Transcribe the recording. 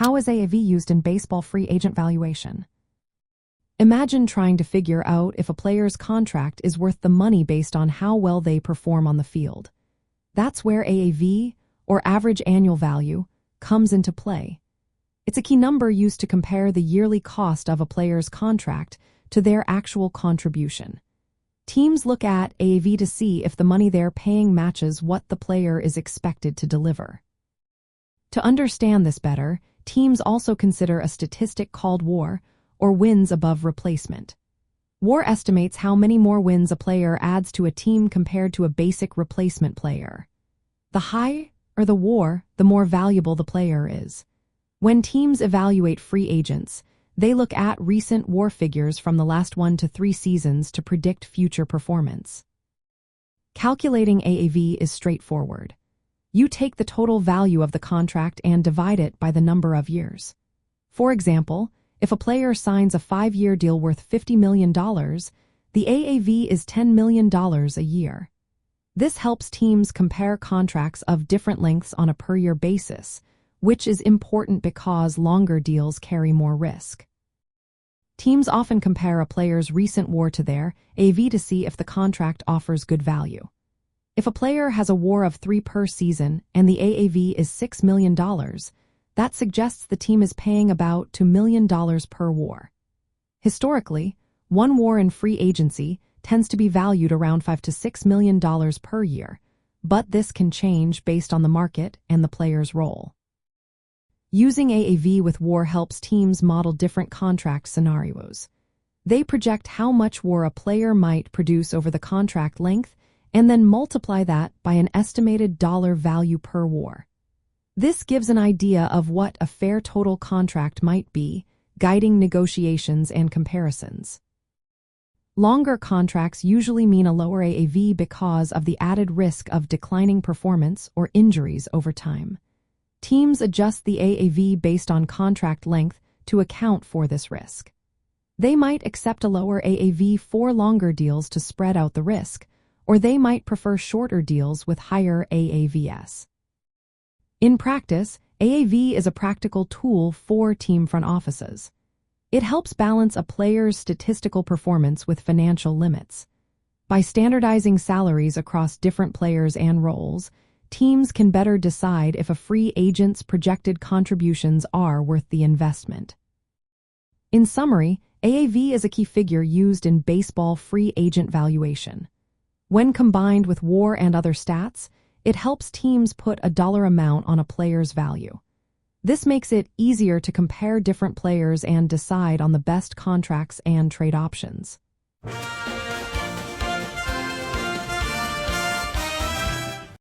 How is AAV used in baseball free agent valuation? Imagine trying to figure out if a player's contract is worth the money based on how well they perform on the field. That's where AAV, or average annual value, comes into play. It's a key number used to compare the yearly cost of a player's contract to their actual contribution. Teams look at AAV to see if the money they're paying matches what the player is expected to deliver. To understand this better, teams also consider a statistic called WAR, or wins above replacement. WAR estimates how many more wins a player adds to a team compared to a basic replacement player. The higher the WAR, the more valuable the player is. When teams evaluate free agents, they look at recent WAR figures from the last 1 to 3 seasons to predict future performance. Calculating AAV is straightforward. You take the total value of the contract and divide it by the number of years. For example, if a player signs a 5-year deal worth $50 million, the AAV is $10 million a year. This helps teams compare contracts of different lengths on a per-year basis, which is important because longer deals carry more risk. Teams often compare a player's recent WAR to their AAV to see if the contract offers good value. If a player has a WAR of 3 per season and the AAV is $6 million, that suggests the team is paying about $2 million per WAR. Historically, one WAR in free agency tends to be valued around $5 to $6 million per year, but this can change based on the market and the player's role. Using AAV with WAR helps teams model different contract scenarios. They project how much WAR a player might produce over the contract length and then multiply that by an estimated dollar value per WAR. This gives an idea of what a fair total contract might be, guiding negotiations and comparisons. Longer contracts usually mean a lower AAV because of the added risk of declining performance or injuries over time. Teams adjust the AAV based on contract length to account for this risk. They might accept a lower AAV for longer deals to spread out the risk, or they might prefer shorter deals with higher AAVs. In practice, AAV is a practical tool for team front offices. It helps balance a player's statistical performance with financial limits. By standardizing salaries across different players and roles, teams can better decide if a free agent's projected contributions are worth the investment. In summary, AAV is a key figure used in baseball free agent valuation. When combined with WAR and other stats, it helps teams put a dollar amount on a player's value. This makes it easier to compare different players and decide on the best contracts and trade options.